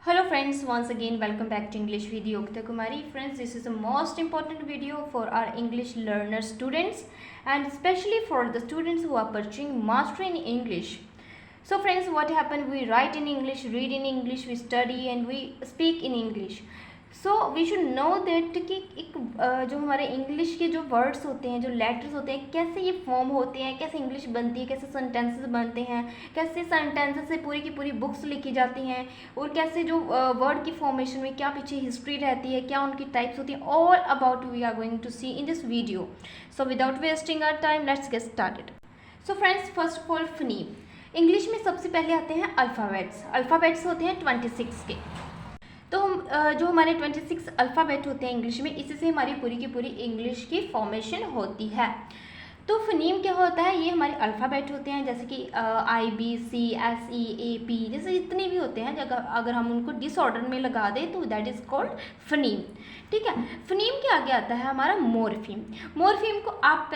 Hello friends, once again welcome back to English with Yogita Kumari. Friends, this is the most important video for our English learner students and especially for the students who are pursuing mastery in English. So friends, what happened? We write in English, read in English, we study and we speak in English. So we should know that कि एक जो हमारे English के जो words होते हैं, जो letters होते हैं, कैसे ये फॉर्म होते हैं, कैसे इंग्लिश बनती है, कैसे सेंटेंसेस बनते हैं, कैसे सेंटेंसेस से पूरी की पूरी बुक्स लिखी जाती हैं और कैसे जो वर्ड की फॉर्मेशन में क्या पीछे हिस्ट्री रहती है, क्या उनकी टाइप्स होती हैं, all about we are going to see in this video. So without wasting our time let's get started. So friends, first of all phoneme. English में सबसे पहले आते हैं अल्फ़ाबेट्स. अल्फ़ाबेट्स होते हैं 26 के. तो हम जो हमारे 26 अल्फ़ाबेट होते हैं इंग्लिश में, इसी से हमारी पूरी की पूरी इंग्लिश की फॉर्मेशन होती है. तो फनीम क्या होता है? ये हमारे अल्फ़ाबेट होते हैं, जैसे कि IBCSEAP जैसे जितने भी होते हैं, अगर हम उनको डिसऑर्डर में लगा दें तो दैट इज़ कॉल्ड फनीम. ठीक है. फनीम के आगे आता है हमारा मोरफीम. मोरफीम को आप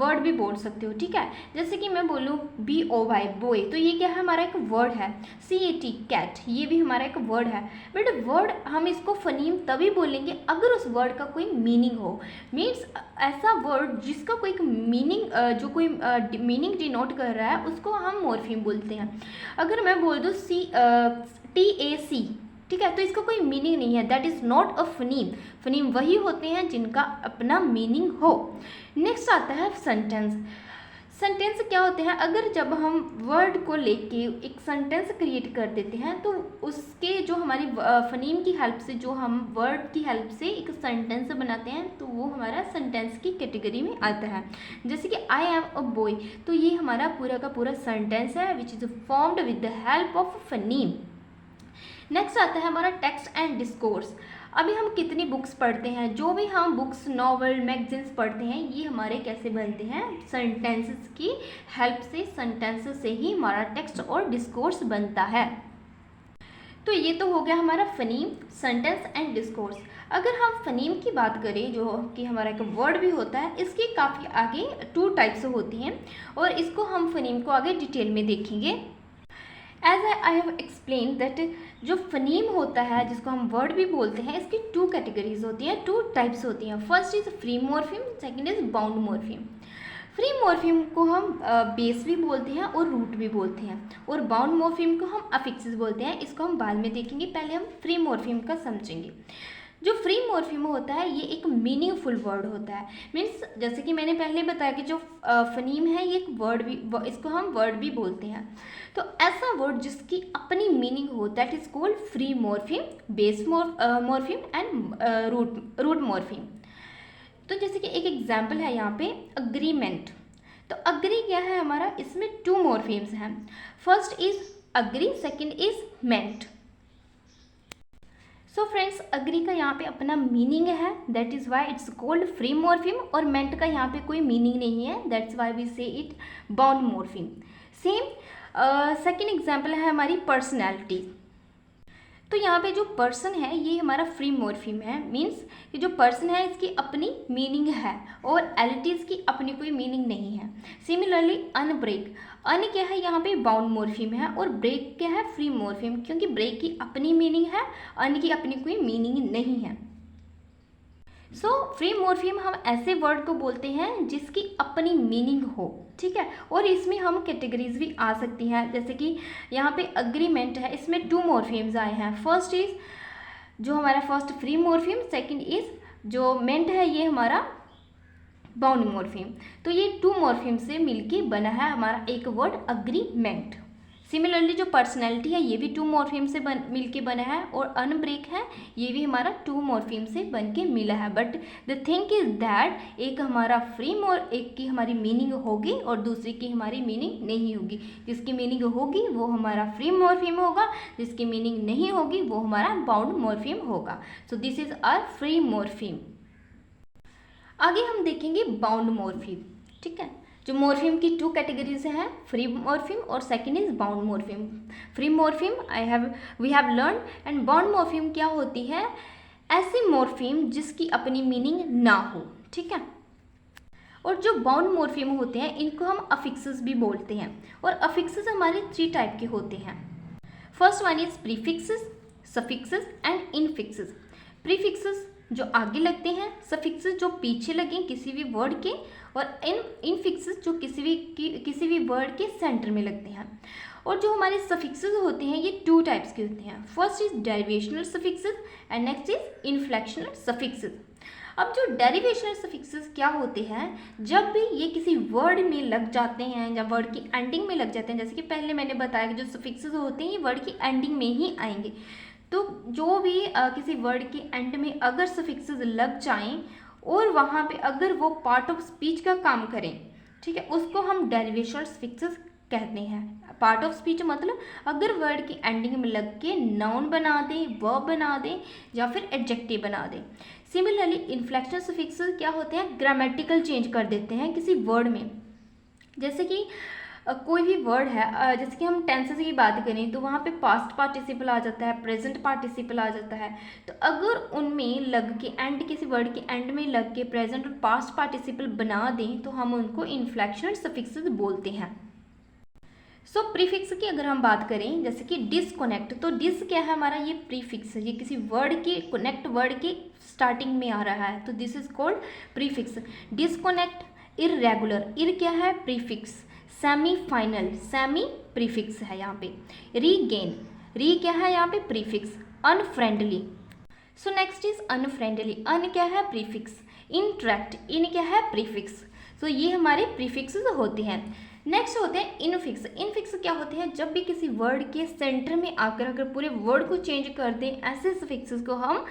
वर्ड भी बोल सकते हो. ठीक है. जैसे कि मैं बोलूँ BOY बॉय, तो ये क्या है? हमारा एक वर्ड है. CAT कैट, ये भी हमारा एक वर्ड है. बट वर्ड हम इसको फनीम तभी बोलेंगे अगर उस वर्ड का कोई मीनिंग हो. मीन्स ऐसा वर्ड जिसका कोई मीनिंग, जो कोई मीनिंग डिनोट कर रहा है, उसको हम मोरफीम बोलते हैं. अगर मैं बोल दूँ TAC, ठीक है, तो इसका कोई मीनिंग नहीं है. That is not a phoneme. Phoneme वही होते हैं जिनका अपना मीनिंग हो. नेक्स्ट आता है सेंटेंस. सेंटेंस क्या होते हैं? अगर जब हम वर्ड को लेके एक सेंटेंस क्रिएट कर देते हैं तो उसके जो हमारी फनीम की हेल्प से, जो हम वर्ड की हेल्प से एक सेंटेंस बनाते हैं, तो वो हमारा सेंटेंस की कैटेगरी में आता है. जैसे कि आई एम अ बॉय, तो ये हमारा पूरा का पूरा सेंटेंस है which is formed with the help of phoneme. Next आता है हमारा टेक्स्ट एंड डिस्कोर्स. अभी हम कितनी बुक्स पढ़ते हैं, जो भी हम बुक्स, नॉवल, मैगजीन्स पढ़ते हैं, ये हमारे कैसे बनते हैं? सेंटेंसेस की हेल्प से. सेंटेंसेस से ही हमारा टेक्स्ट और डिस्कोर्स बनता है. तो ये तो हो गया हमारा फनीम, सेंटेंस एंड डिस्कोर्स. अगर हम फनीम की बात करें, जो कि हमारा एक वर्ड भी होता है, इसकी काफ़ी आगे 2 टाइप्स होती हैं और इसको हम फनीम को आगे डिटेल में देखेंगे. As I have explain that जो फनीम होता है, जिसको हम वर्ड भी बोलते हैं, इसकी 2 कैटेगरीज होती हैं, 2 टाइप्स होती हैं. First is free morpheme, second is bound morpheme. Free morpheme को हम बेस भी बोलते हैं और रूट भी बोलते हैं, और बाउंड मॉर्फिम को हम अफिक्सेस बोलते हैं. इसको हम बाद में देखेंगे, पहले हम फ्री मॉर्फिम का समझेंगे. जो फ्री मॉर्फिम होता है, ये एक मीनिंगफुल वर्ड होता है. मीन्स जैसे कि मैंने पहले बताया कि जो फनीम है, ये एक वर्ड भी, इसको हम वर्ड भी बोलते हैं. तो ऐसा वर्ड जिसकी अपनी मीनिंग हो, that is called free morpheme, base morpheme and root morpheme. तो जैसे कि एक एग्जाम्पल है यहाँ पे अग्रीमेंट. तो अग्री क्या है हमारा? इसमें 2 मॉर्फिम्स हैं. First is agree, second is meant. So friends, agree का यहाँ पे अपना मीनिंग है, that is why it's called free morpheme. और मेंट का यहाँ पे कोई मीनिंग नहीं है, दैट्स वाई वी से it bound morpheme. Same second example है हमारी पर्सनैलिटी. तो यहाँ पे जो पर्सन है, ये हमारा फ्री मॉर्फिम है. मीन्स कि जो पर्सन है, इसकी अपनी मीनिंग है और एलिटीज़ की अपनी कोई मीनिंग नहीं है. सिमिलरली अनब्रेक. अन क्या है? यहाँ पे बाउंड मॉर्फिम है और ब्रेक क्या है? फ्री मॉर्फिम, क्योंकि ब्रेक की अपनी मीनिंग है, अन की अपनी कोई मीनिंग नहीं है. सो फ्री मॉर्फिम हम ऐसे वर्ड को बोलते हैं जिसकी अपनी मीनिंग हो. ठीक है. और इसमें हम कैटेगरीज भी आ सकती हैं, जैसे कि यहाँ पे अग्रीमेंट है, इसमें 2 मॉर्फिम्स आए हैं. फर्स्ट इज जो हमारा first free morpheme, second is जो मेंट है, ये हमारा बाउंड मॉर्फिम. तो ये 2 मॉर्फिम से मिलके बना है हमारा एक वर्ड अग्रीमेंट. सिमिलरली जो पर्सनैलिटी है, ये भी 2 मॉर्फिम से मिलके बना है, और अनब्रेक है, ये भी हमारा 2 मॉर्फिम से बन के मिला है. But the thing is that एक हमारा एक की हमारी मीनिंग होगी और दूसरी की हमारी मीनिंग नहीं होगी. जिसकी मीनिंग होगी वो हमारा फ्री मॉर्फिम होगा, जिसकी मीनिंग नहीं होगी वो हमारा बाउंड मॉर्फिम होगा. So this is our free morpheme. आगे हम देखेंगे बाउंड मॉर्फिम. ठीक है. जो मॉर्फिम की 2 कैटेगरीज हैं, फ्री मॉर्फिम और second is bound morpheme. Free morpheme we have learn, and bound morpheme क्या होती है? ऐसी मॉर्फिम जिसकी अपनी मीनिंग ना हो. ठीक है. और जो बाउंड मॉर्फिम होते हैं, इनको हम अफिक्सेस भी बोलते हैं. और अफिक्सेस हमारे 3 टाइप के होते हैं. First one is prefixes, suffixes and infixes. Prefixes जो आगे लगते हैं, सफिक्सेस जो पीछे लगे किसी भी वर्ड के, और इनफिक्सेस जो किसी भी वर्ड के सेंटर में लगते हैं। और जो हमारे सफिक्सेस होते हैं ये 2 टाइप्स के होते हैं। First is derivational suffixes and next is inflectional suffixes. अब जो डेरिवेशनल सफिक्सेस क्या होते हैं, जब भी ये किसी वर्ड में लग जाते हैं या वर्ड की एंडिंग में लग जाते हैं, जैसे कि पहले मैंने बताया कि जो सफिक्सेस होते हैं ये वर्ड की एंडिंग में ही आएंगे, तो जो भी किसी वर्ड के एंड में अगर सफिक्सेस लग जाएं और वहाँ पे अगर वो पार्ट ऑफ स्पीच का काम करें, ठीक है, उसको हम डेरिवेशनल सफिक्सेस कहते हैं। पार्ट ऑफ स्पीच मतलब अगर वर्ड की एंडिंग में लग के नाउन बना दें, वर्ब बना दें या फिर एडजेक्टिव बना दें। सिमिलरली इन्फ्लेक्शनल सफिक्सेस क्या होते हैं, ग्रामेटिकल चेंज कर देते हैं किसी वर्ड में। जैसे कि कोई भी वर्ड है, जैसे कि हम टेंसेस की बात करें तो वहाँ पे पास्ट पार्टिसिपल आ जाता है, प्रेजेंट पार्टिसिपल आ जाता है। तो अगर उनमें लग के एंड किसी वर्ड के एंड में लग के प्रेजेंट और पास्ट पार्टिसिपल बना दें तो हम उनको इन्फ्लेक्शनल सफिक्सेस बोलते हैं। सो प्रीफिक्स की अगर हम बात करें, जैसे कि डिसकनेक्ट, तो डिस क्या है हमारा, ये प्रीफिक्स है, ये किसी वर्ड के कनेक्ट वर्ड के स्टार्टिंग में आ रहा है, तो this is called prefix. Disconnect, irregular, ir क्या है prefix, semi final, semi prefix है यहाँ पे, रीगेन, री क्या है यहाँ पे prefix, unfriendly. So next is unfriendly, un क्या है प्रीफिक्स, इंट्रैक्ट, इन क्या है प्रीफिक्स। सो ये हमारे प्रीफिक्सेस होते हैं। नेक्स्ट होते हैं इनफिक्स। इनफिक्स क्या होते हैं, जब भी किसी वर्ड के सेंटर में आकर अगर पूरे वर्ड को चेंज कर दें, ऐसे सफिक्सेस को हम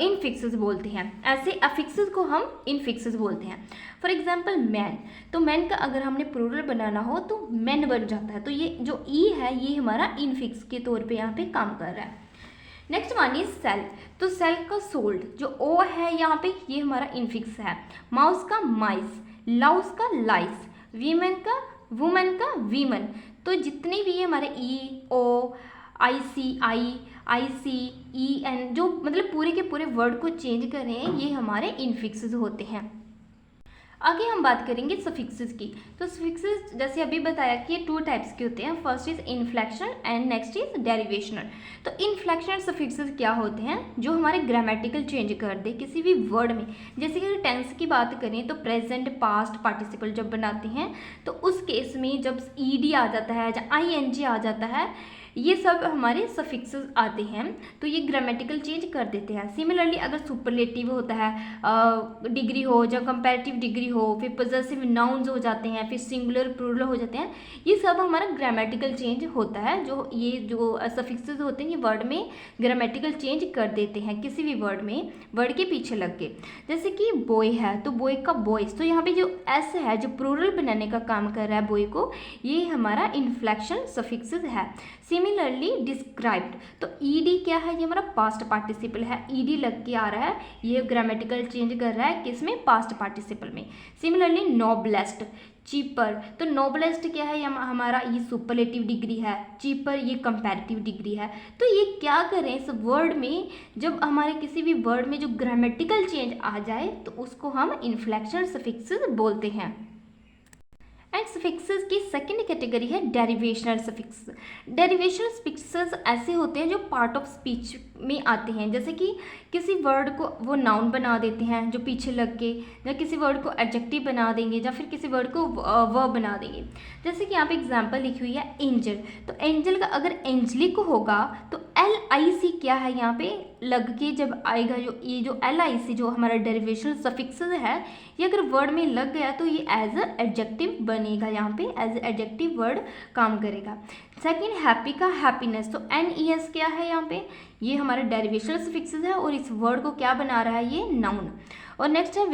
इनफिक्सेस बोलते हैं, ऐसे अफिक्सेस को हम इनफिक्सेस बोलते हैं। फॉर एग्जाम्पल मैन, तो मैन का अगर हमने प्लूरल बनाना हो तो मैन बन जाता है, तो ये जो ई है ये हमारा इनफिक्स के तौर पे यहाँ पे काम कर रहा है। नेक्स्ट वन इज सेल, तो सेल का सोल्ड, जो ओ है यहाँ पे ये हमारा इनफिक्स है। माउस का माइस, लाउस का लाइस, वीमेन का वुमेन का वीमन। तो जितने भी हमारे ई, ओ, आई सी, ई, एन, जो मतलब पूरे के पूरे वर्ड को चेंज कर रहे हैं, ये हमारे इनफिक्सेस होते हैं। आगे हम बात करेंगे सफिक्सेस की। तो सफिक्सेस जैसे अभी बताया कि ये 2 टाइप्स के होते हैं, first is inflectional and next is derivational. तो इन्फ्लेक्शनल सफिक्सेस क्या होते हैं, जो हमारे ग्रामेटिकल चेंज कर दे किसी भी वर्ड में। जैसे कि टेंस की बात करें तो प्रेजेंट पास्ट पार्टिसिपल जब बनाते हैं तो उस केस में जब ईडी आ जाता है या आईएनजी आ जाता है, ये सब हमारे सफिक्सेस आते हैं, तो ये ग्रामेटिकल चेंज कर देते हैं। सिमिलरली अगर सुपरलेटिव होता है, डिग्री हो या कंपैरेटिव डिग्री हो, फिर पॉजेसिव नाउन्स हो जाते हैं, फिर सिंगुलर प्लूरल हो जाते हैं, ये सब हमारा ग्रामेटिकल चेंज होता है। जो सफिक्सेस होते हैं ये वर्ड में ग्रामेटिकल चेंज कर देते हैं किसी भी वर्ड में, वर्ड के पीछे लग के। जैसे कि बॉय है तो बॉय का बॉयज, तो यहाँ पे जो एस है जो प्लूरल बनाने का काम कर रहा है बॉय को, ये हमारा इन्फ्लेक्शन सफिक्सेस है। सिमिलरली डिस्क्राइब्ड, तो ईडी क्या है, ये हमारा पास्ट पार्टिसिपल है, ईडी लग के आ रहा है, ये ग्रामेटिकल चेंज कर रहा है किसमें, पास्ट पार्टिसिपल में। सिमिलरली नोबलेस्ट, चीपर, तो नोबलेस्ट क्या है, हमारा ये सुपरलेटिव डिग्री है, चीपर ये कंपैरेटिव डिग्री है। तो ये क्या करें, इस वर्ड में जब हमारे किसी भी वर्ड में जो ग्रामेटिकल चेंज आ जाए तो उसको हम इन्फ्लेक्शनल सफिक्सेस बोलते हैं। एंड सफिक्सेस की सेकंड कैटेगरी है डेरिवेशनल सफिक्स। डेरिवेशनल सफिक्सेस ऐसे होते हैं जो पार्ट ऑफ स्पीच में आते हैं, जैसे कि किसी वर्ड को वो नाउन बना देते हैं जो पीछे लग के, या किसी वर्ड को एडजेक्टिव बना देंगे, या फिर किसी वर्ड को वर्ब बना देंगे। जैसे कि यहाँ पे एग्जांपल लिखी हुई है एंजल, तो एंजल का अगर एंजलिक होगा तो LIC क्या है यहाँ पे लग के जब आएगा, जो ये जो LIC जो हमारा डेरिवेशनल सफिक्सेस है, ये अगर वर्ड में लग गया तो ये एज अ एडजेक्टिव बनेगा, यहाँ पे एज एडजेक्टिव वर्ड काम करेगा। सेकंड हैप्पी का हैप्पीनेस, तो NES क्या है यहाँ पे, ये हमारा डेरिवेशनल सफिक्सेस है और इस वर्ड को क्या बना रहा है, ये नाउन। और नेक्स्ट है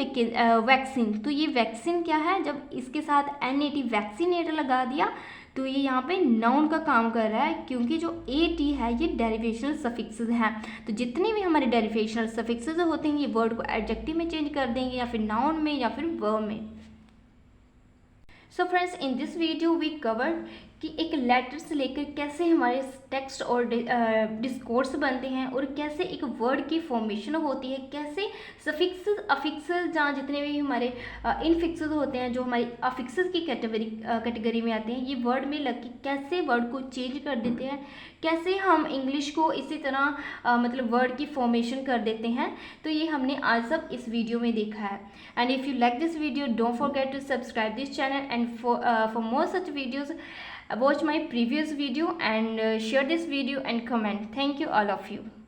वैक्सीन, तो ये वैक्सीन क्या है, जब इसके साथ NAT वैक्सीनेट लगा दिया तो ये यहाँ पे नाउन का काम कर रहा है, क्योंकि जो AT है ये डेरिवेशनल सफिक्सेस हैं। तो जितने भी हमारे डेरिवेशनल सफिक्सेस होते हैं ये वर्ड को एडजेक्टिव में चेंज कर देंगे, या फिर नाउन में, या फिर वर्ब में। So friends, in this video we covered कि एक लेटर से लेकर कैसे हमारे टेक्स्ट और डिस्कोर्स बनते हैं और कैसे एक वर्ड की फॉर्मेशन होती है, कैसे सफिक्सेस अफिक्सेस जहाँ जितने भी हमारे इनफिक्सेस होते हैं जो हमारी अफिक्सेस की कैटेगरी में आते हैं, ये वर्ड में लग के कैसे वर्ड को चेंज कर देते हैं, कैसे हम इंग्लिश को इसी तरह मतलब वर्ड की फॉर्मेशन कर देते हैं। तो ये हमने आज सब इस वीडियो में देखा है। And if you like this video don't forget to subscribe this channel and for more such videos watch my previous video and share this video and comment. Thank you all of you.